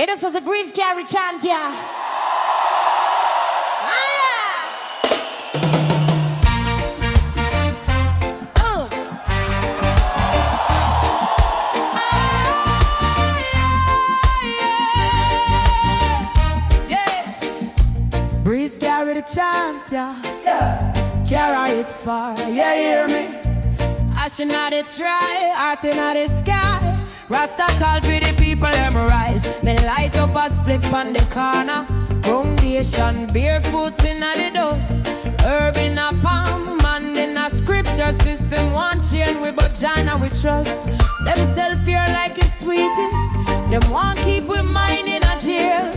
It is a breeze carry chant, yeah. Breeze carry the chant, yeah. Carry it far, yeah, hear me? Ashing at the try, art in the sky. Rasta call for the people, them rise. Me light up a spliff on the corner. Foundation, barefoot in the dust. Herb in a palm, man in a scripture system. One chain we but Jana we trust. Them self-fear like it's sweetie. Them want keep we mind in a jail.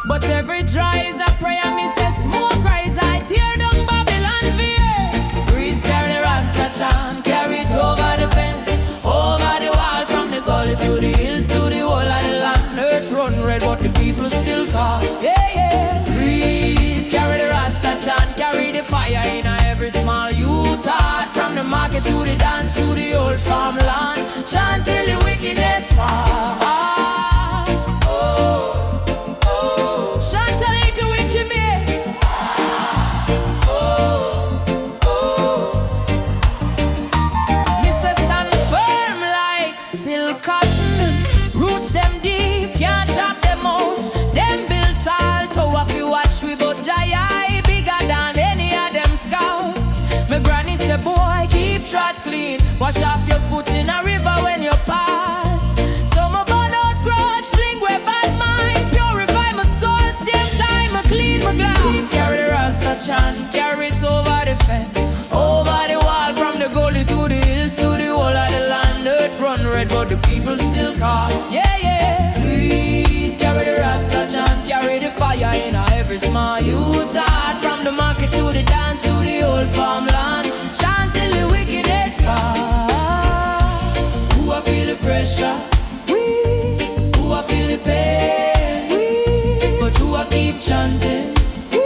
But every dry is a prayer, me say smoke rise, I tear down Babylon veil. Breeze carry the Rasta chant, carry it over the fence, over the wall, from the gully to the hills, to the whole of the land. Earth run red, but the people still call, yeah, yeah. Breeze carry the Rasta chant, carry the fire in every small youth heart, from the market to the dance, to the old farmland. Chant till the wickedness fall. Trot clean, wash off your foot in a river when you pass. So my burn out grudge, fling away bad mind, purify my soul, same time I clean my glass. Please carry the Rasta chant, carry it over the fence, over the wall, from the gully to the hills, to the whole of the land. Earth run red, but the people still call, yeah, yeah. Please carry the Rasta chant, carry the fire in every small youth heart, from the market to the dance, to the old farmland. Chant till the wickedness fall. Who I feel the pressure? We. Who I feel the pain? We. But who I keep chanting? We.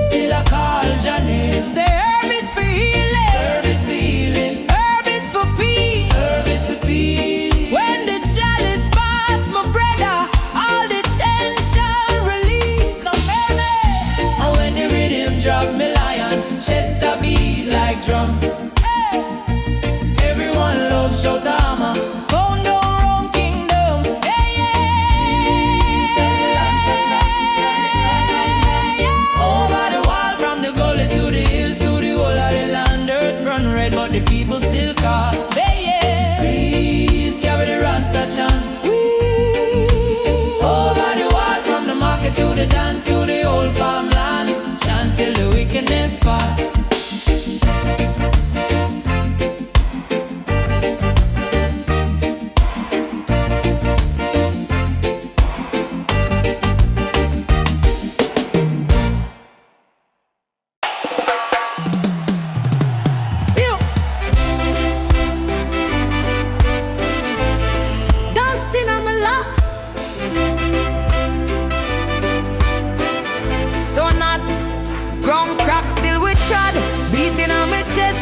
Still I call your name. Say herb is for healing. Herb is for healing. Herb is for peace. Herb is for peace. When the chalice pass, my brother, all the tension release. So baby, and when the rhythm drop, me lion chest a beat like drum. Shout armor, pound down round kingdom, yeah, yeah. Over the wall, from the gully to the hills, to the whole of the land. Earth run red, but the people still call, yeah, yeah. Please carry the Rasta chant. Over the wall, from the market to the dance, to the old farmland. Chant till the wickedness pass.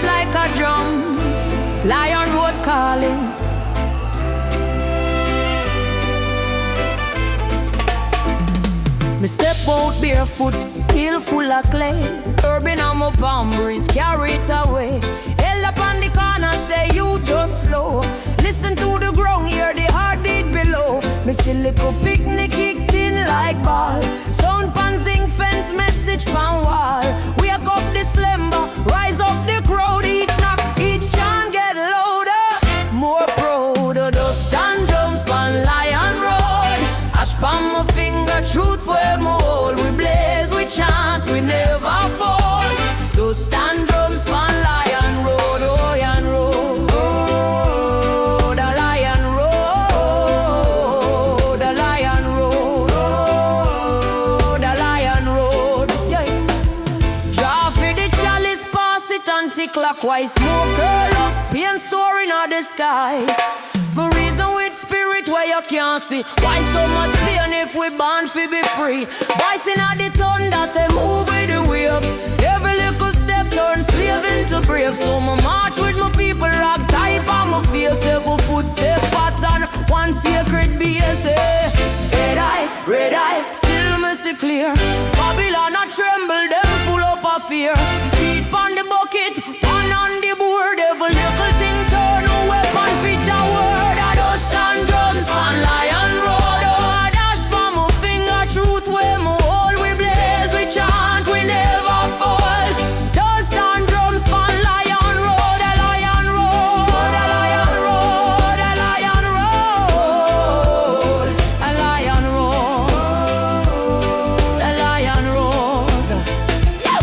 Like a drum, Lion Road calling. Me step out barefoot, heel full of clay. Urban on my palm breeze, carry it away. Held up on the corner, say you just slow. Listen to the ground, hear the heartbeat below. Me see little picnic kicked in like ball. Sound pan zinc fence, message pan wall. Wake up the slumber, rise up the crowd. Each knock, each chant get louder. More proud, dust and drums pan Lion Road. Ash pan my finger, truth where my hold. We blaze, we chant, we never fall. Dust and drums pan Lion Road, oh Lion Road. Oh, the Lion Road, the Lion Road. Oh, the Lion Road, yeah. Draw for the chalice, pass it anti-clockwise. Smoke curl up, pain storing all the skies. My reason with spirit where you can't see. Why so much pain if we born to be free? Voice in the thunder say move with the wave. Every little step turn slave into brave. So my march with my people rock type on my face. Every footstep pattern one sacred base. Red eye, still me see clear. Babylon a tremble, them full up of fear. Beat on the bucket, one on the board. Every little thing turn, no weapon feature word. I dust and drums on Lion Road. Oh, I dash from my finger, truth where my hold. We blaze, we chant, we never fall. Dust and drums on Lion Road, a Lion Road, a Lion Road, a Lion Road, a Lion Road, a Lion Road. Yeah.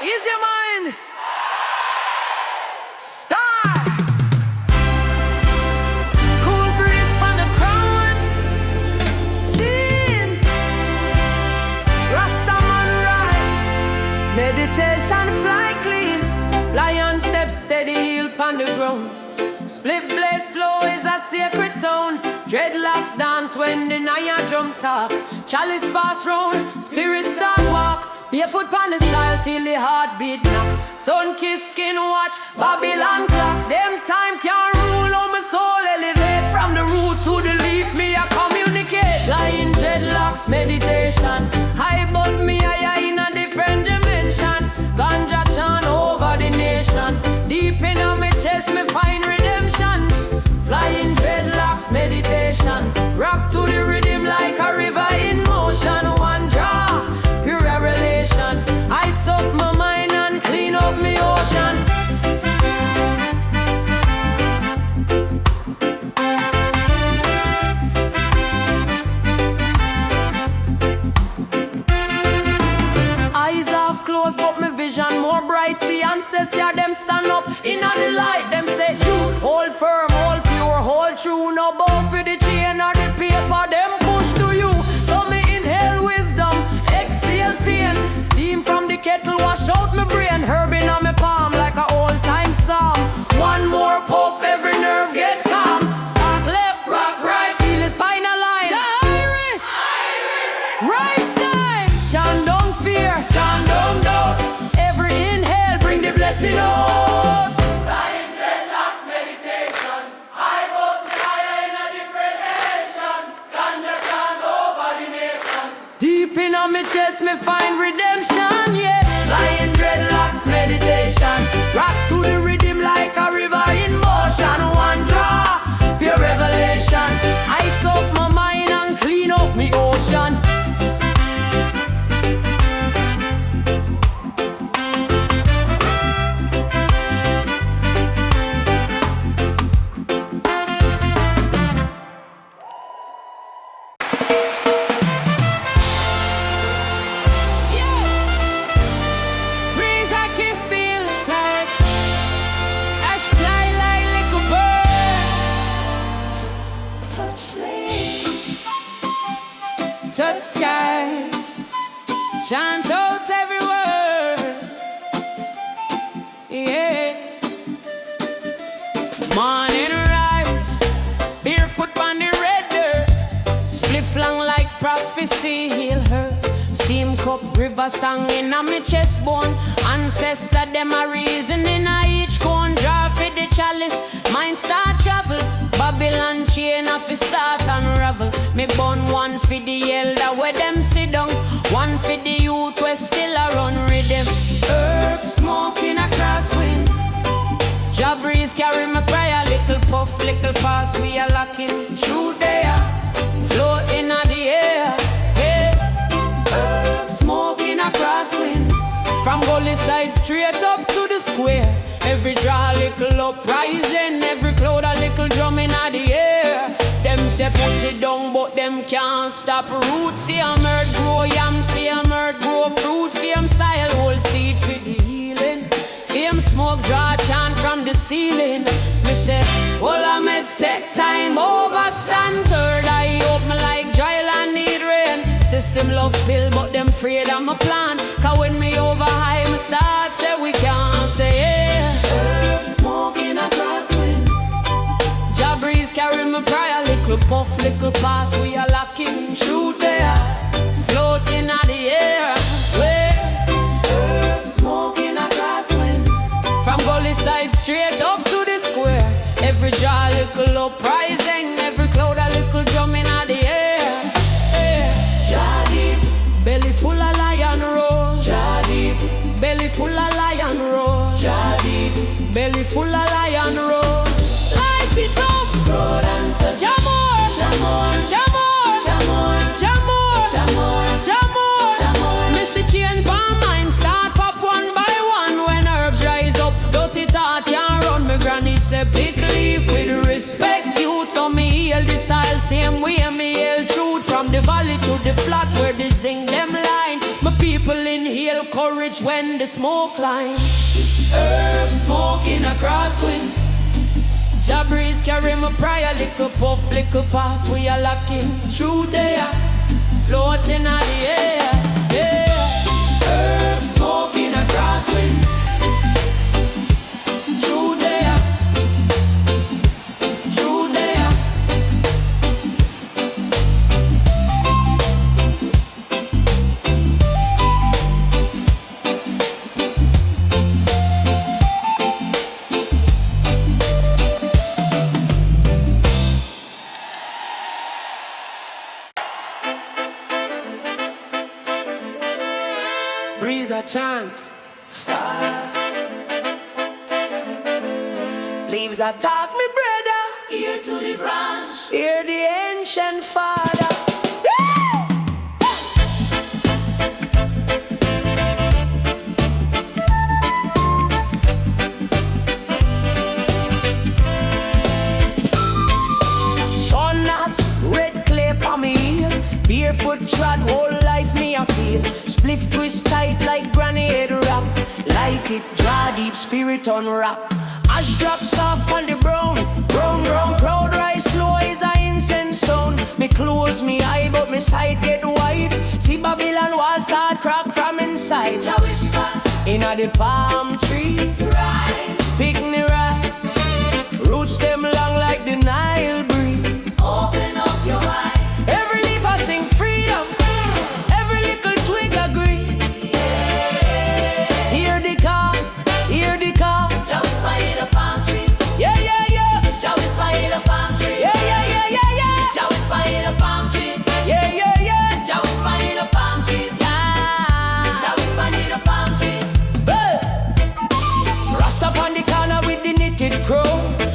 Ease your mind. Start. Cool breeze on the crown. Sing. Rastaman rise. Meditation fly clean. Lion step steady, heel on the ground. Spliff blaze slow is a sacred zone. Dreadlocks dance when the Naya drum talk. Chalice pass round, spirits start walk. Barefoot on the soil, feel the heartbeat knock. Sun kiss skin watch, Babylon clock. Them time can't rule on my soul. Elevate from the root to the leaf, me a communicate. Flying dreadlocks, meditation. High but me higher in a different dimension. Ganja chant over the nation. Deep in my chest, me find redemption. Flying dreadlocks, meditation. Rock to the rhythm like a river in motion. One draw, pure revelation. Heights up my mind and clean up my ocean. Eyes half closed but my vision more bright. See ancestors them stand up in the light. Them say you hold firm, hold pure, hold true. No bow for the chain or the paper. Them push to you. So me inhale wisdom, exhale pain. Steam from the kettle wash out my brain. Herb in on my palm like a old time song. One more puff, every nerve get calm. Rock left, rock right, feel the spinal line. Rise time, chant don't fear, chant don't doubt. Every inhale bring the blessing out. Flying dreadlocks meditation. High but me higher in a different nation. Ganja chant over the nation. Deep in on my chest me find redemption, yeah. Flying dreadlocks meditation. Rock to the rhythm like a river in motion. One draw, pure revelation. Heights up my mind and clean up me ocean. Breeze I kiss the hillside. Ash fly like little bird. Touch flame, touch sky. Chant out every word. Yeah. Morning rise, barefoot on the red dirt. Spliff long like prophecy, heal her. Steam cup, river song in a me chest bone. Ancestor them a reason in a each cone. Draw for the chalice, mind start travel. Babylon chain off it start unravel. Me born one for the elder where them sit down. One for the youth where still a run rhythm. Herb smoke in a crosswind. Jah breeze carry my prayer. Little puff, little pass, we are locking through there. Float in the air. Herb smoke in a crosswind. From Gully side straight up to the square. Every draw a little uprising. Every cloud a little drum in the air. Them say put it down but them can't stop. Roots see a earth grow yam. See a earth grow fruit. See them soil hold seed for the healing. See them smoke draw chant from the ceiling. Me say all I meds take time over stand. Third eye open like dry land need rain. System love pill but them afraid of my plan. Cause when me over high, me start say we can't say yeah. Herb smoking a crosswind. Jah breeze carry me prayer, little puff, little pass. We are locking through there, floating out the air. Herb smoking a crosswind. From gully side straight up to the square. Every jaw little uprising, every cloud a little drumming out the air. Jah deep, Belly full of lion roar. Jah deep, Belly full of lion roar. Jah deep. Belly full of lion roar. Light it up, Road and say Jamor, Jamor, Jamor, Jamor, Jamor, Jamor, Jamor. Jamor. Missy change my mind, start pop one by one. When herbs rise up, dirty thought can't run. My granny said big leaf with respect you. So me heal the soil same way me hail truth. From the valley to the flat where they sing them line. My people inhale courage when the smoke line. Herb smoking a crosswind. Jah breeze carry my prayer, little puff, little pass. We are locking through there, floating out the air. Herb smoking a crosswind. Through there, through there. Breeze a chant. Star. Leaves a talk, me brother. Ear to the branch. Hear the ancient father. Sun hot, red clay on me heel. Barefoot trod, whole life me a feel. Spliff twist tight like granny head wrap. Light it, draw deep, spirit unwrap. Ash drop soft on the brown. Brown, brown, proud rise slow is a incense sound. Me close me eye but me sight get wide. See Babylon wall start crack from inside. Jah whisper, Inna the palm trees, rise, picnic rise. Roots them long like the Nile breeze. open up your eyes. Every leaf I sing freedom. Every little twig agree. Hear the call, hear the call. Jah whisper in the palm trees. Yeah, yeah, yeah. Jah whisper in the palm trees. Yeah, yeah, yeah, yeah, yeah. Jah whisper in the palm trees. Yeah, yeah, yeah. Jah whisper in the palm trees. Ah. Jah whisper in the palm trees. Hey. Rasta on the corner with the knitted crow.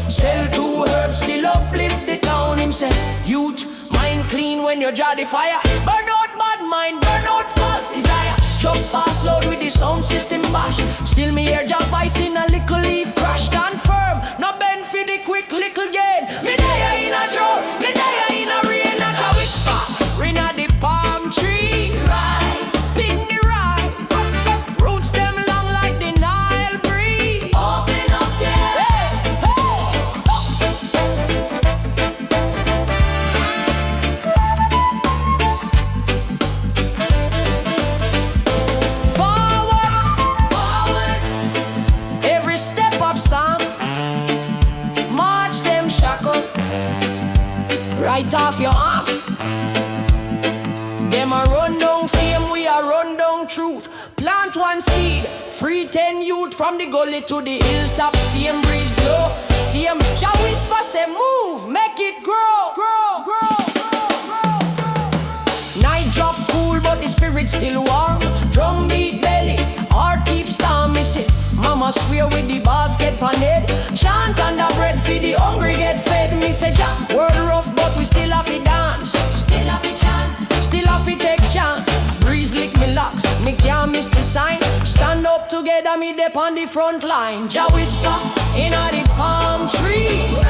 Sell 2 herbs, still uplift the town. Him say, youth, mind clean when you draw the fire. Burn out bad mind, burn out false desire. Chop pass load with the sound system bash. Still me hear Jah voice in a little leaf crash. Stand firm, no bend for the quick little gain. Me there in a drought, me there in a rain. A Jah whisper, rain at the palm tree. Rise, Picnic rise, roots them long like the Nile breeze. open up your eyes. Hey, hey. Forward, every step up song. March them shackle, right off your arm. Them a run down fame, we a run down truth. Plant one seed, free 10 youth from the gully to the hilltop. Same breeze blow, same Jah whisper say move, make it grow, grow, grow, grow, grow, grow. Night drop cool, but the spirit still warm. Drum beat belly, heart keep storm. Me say, mama swear with the basket pan head. Chant under bread for the hungry get fed. Me say, Jah, world rough, but we still have to dance. Still have a chant. Still have to take chance. Breeze lick me locks, me can't miss the sign. Stand up together, me dip on the front line. Jah whisper in a the palm tree.